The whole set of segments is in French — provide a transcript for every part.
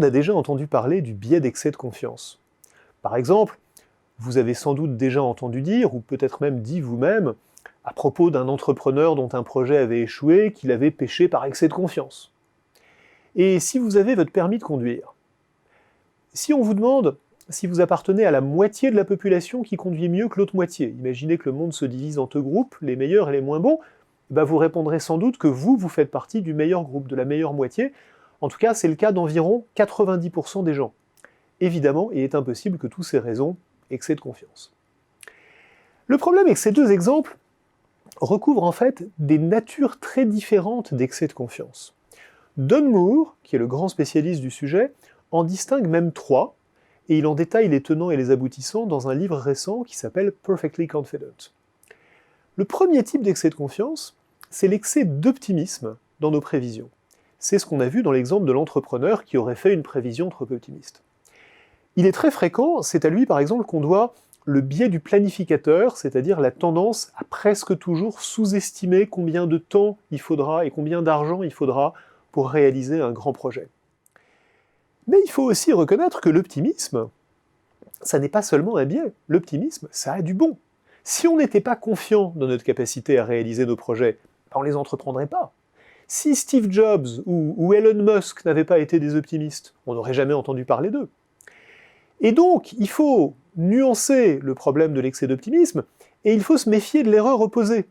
monde a déjà entendu parler du biais d'excès de confiance? Par exemple, vous avez sans doute déjà entendu dire, ou peut-être même dit vous-même, à propos d'un entrepreneur dont un projet avait échoué, qu'il avait péché par excès de confiance. Et si vous avez votre permis de conduire, si on vous demande si vous appartenez à la moitié de la population qui conduit mieux que l'autre moitié, imaginez que le monde se divise en deux groupes, les meilleurs et les moins bons, vous répondrez sans doute que vous faites partie du meilleur groupe, de la meilleure moitié. En tout cas, c'est le cas d'environ 90% des gens. Évidemment, il est impossible que tous ces raisons excès de confiance. Le problème est que ces deux exemples recouvrent en fait des natures très différentes d'excès de confiance. Don Moore, qui est le grand spécialiste du sujet, en distingue même trois, et il en détaille les tenants et les aboutissants dans un livre récent qui s'appelle Perfectly Confident. Le premier type d'excès de confiance, c'est l'excès d'optimisme dans nos prévisions. C'est ce qu'on a vu dans l'exemple de l'entrepreneur qui aurait fait une prévision trop optimiste. Il est très fréquent, c'est à lui par exemple qu'on doit le biais du planificateur, c'est-à-dire la tendance à presque toujours sous-estimer combien de temps il faudra et combien d'argent il faudra pour réaliser un grand projet. Mais il faut aussi reconnaître que l'optimisme, ça n'est pas seulement un biais. L'optimisme, ça a du bon. Si on n'était pas confiant dans notre capacité à réaliser nos projets, on ne les entreprendrait pas. Si Steve Jobs ou Elon Musk n'avaient pas été des optimistes, on n'aurait jamais entendu parler d'eux. Et donc, il faut nuancer le problème de l'excès d'optimisme, et il faut se méfier de l'erreur opposée.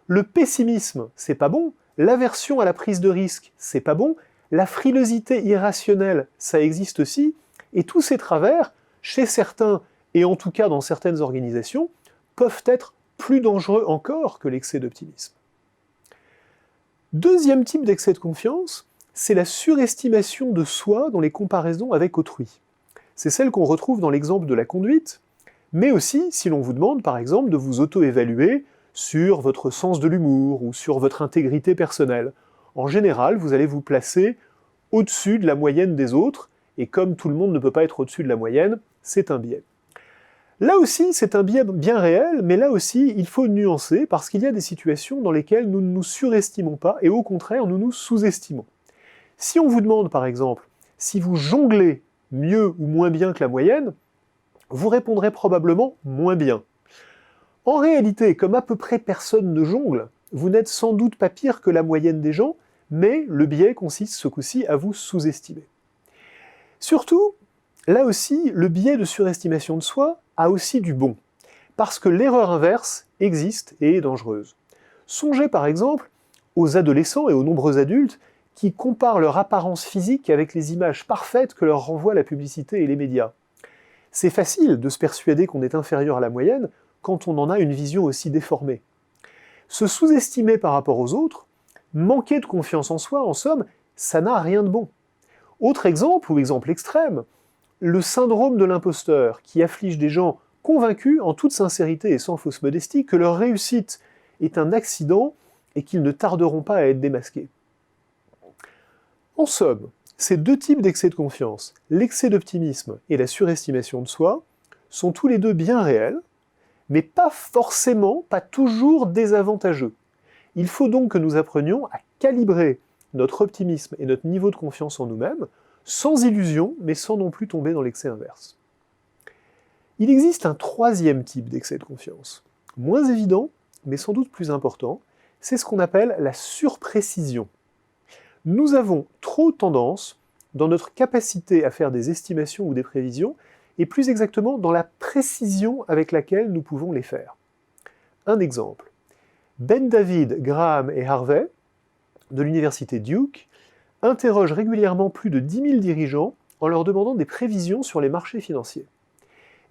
Le pessimisme, c'est pas bon, l'aversion à la prise de risque, c'est pas bon, la frilosité irrationnelle, ça existe aussi, et tous ces travers, chez certains, et en tout cas dans certaines organisations, peuvent être plus dangereux encore que l'excès d'optimisme. Deuxième type d'excès de confiance, c'est la surestimation de soi dans les comparaisons avec autrui. C'est celle qu'on retrouve dans l'exemple de la conduite, mais aussi si l'on vous demande par exemple de vous auto-évaluer sur votre sens de l'humour ou sur votre intégrité personnelle. En général, vous allez vous placer au-dessus de la moyenne des autres, et comme tout le monde ne peut pas être au-dessus de la moyenne, c'est un biais. Là aussi, c'est un biais bien réel, mais là aussi, il faut nuancer, parce qu'il y a des situations dans lesquelles nous ne nous surestimons pas, et au contraire, nous nous sous-estimons. Si on vous demande, par exemple, si vous jonglez mieux ou moins bien que la moyenne, vous répondrez probablement moins bien. En réalité, comme à peu près personne ne jongle, vous n'êtes sans doute pas pire que la moyenne des gens, mais le biais consiste ce coup-ci à vous sous-estimer. Surtout, là aussi, le biais de surestimation de soi a aussi du bon, parce que l'erreur inverse existe et est dangereuse. Songez par exemple aux adolescents et aux nombreux adultes qui comparent leur apparence physique avec les images parfaites que leur renvoient la publicité et les médias. C'est facile de se persuader qu'on est inférieur à la moyenne quand on en a une vision aussi déformée. Se sous-estimer par rapport aux autres, manquer de confiance en soi, en somme, ça n'a rien de bon. Autre exemple, ou exemple extrême, le syndrome de l'imposteur, qui afflige des gens convaincus, en toute sincérité et sans fausse modestie, que leur réussite est un accident et qu'ils ne tarderont pas à être démasqués. En somme, ces deux types d'excès de confiance, l'excès d'optimisme et la surestimation de soi, sont tous les deux bien réels, mais pas forcément, pas toujours désavantageux. Il faut donc que nous apprenions à calibrer notre optimisme et notre niveau de confiance en nous-mêmes, sans illusion, mais sans non plus tomber dans l'excès inverse. Il existe un troisième type d'excès de confiance, moins évident, mais sans doute plus important, c'est ce qu'on appelle la surprécision. Nous avons trop tendance, dans notre capacité à faire des estimations ou des prévisions, et plus exactement dans la précision avec laquelle nous pouvons les faire. Un exemple. Ben David, Graham et Harvey, de l'université Duke, interrogent régulièrement plus de 10 000 dirigeants en leur demandant des prévisions sur les marchés financiers.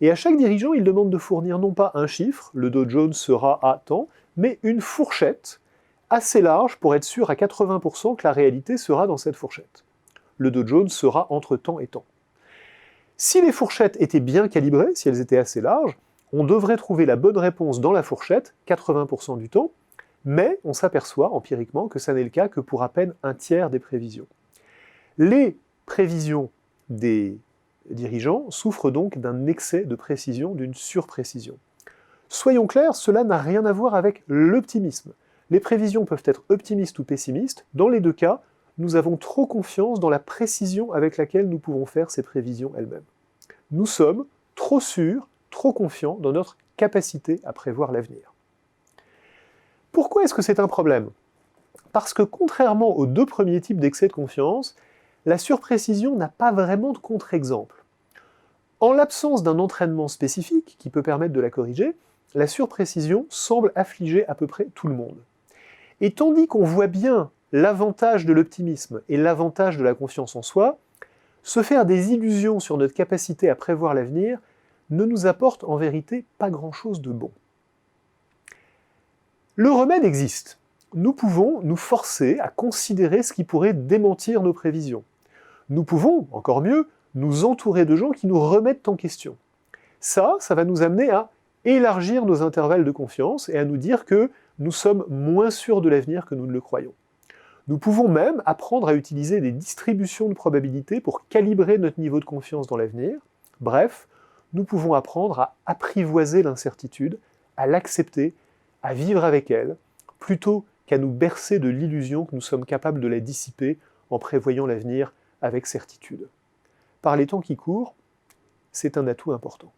Et à chaque dirigeant, ils demandent de fournir non pas un chiffre, le Dow Jones sera à tant, mais une fourchette assez large pour être sûr à 80% que la réalité sera dans cette fourchette. Le Dow Jones sera entre tant et tant. Si les fourchettes étaient bien calibrées, si elles étaient assez larges, on devrait trouver la bonne réponse dans la fourchette, 80% du temps, mais on s'aperçoit empiriquement que ça n'est le cas que pour à peine un tiers des prévisions. Les prévisions des dirigeants souffrent donc d'un excès de précision, d'une surprécision. Soyons clairs, cela n'a rien à voir avec l'optimisme. Les prévisions peuvent être optimistes ou pessimistes, dans les deux cas, nous avons trop confiance dans la précision avec laquelle nous pouvons faire ces prévisions elles-mêmes. Nous sommes trop sûrs, trop confiants dans notre capacité à prévoir l'avenir. Pourquoi est-ce que c'est un problème? Parce que contrairement aux deux premiers types d'excès de confiance, la surprécision n'a pas vraiment de contre-exemple. En l'absence d'un entraînement spécifique qui peut permettre de la corriger, la surprécision semble affliger à peu près tout le monde. Et tandis qu'on voit bien l'avantage de l'optimisme et l'avantage de la confiance en soi, se faire des illusions sur notre capacité à prévoir l'avenir ne nous apporte en vérité pas grand-chose de bon. Le remède existe. Nous pouvons nous forcer à considérer ce qui pourrait démentir nos prévisions. Nous pouvons, encore mieux, nous entourer de gens qui nous remettent en question. Ça va nous amener à élargir nos intervalles de confiance et à nous dire que nous sommes moins sûrs de l'avenir que nous ne le croyons. Nous pouvons même apprendre à utiliser des distributions de probabilités pour calibrer notre niveau de confiance dans l'avenir. Bref, nous pouvons apprendre à apprivoiser l'incertitude, à l'accepter, à vivre avec elle, plutôt qu'à nous bercer de l'illusion que nous sommes capables de la dissiper en prévoyant l'avenir avec certitude. Par les temps qui courent, c'est un atout important.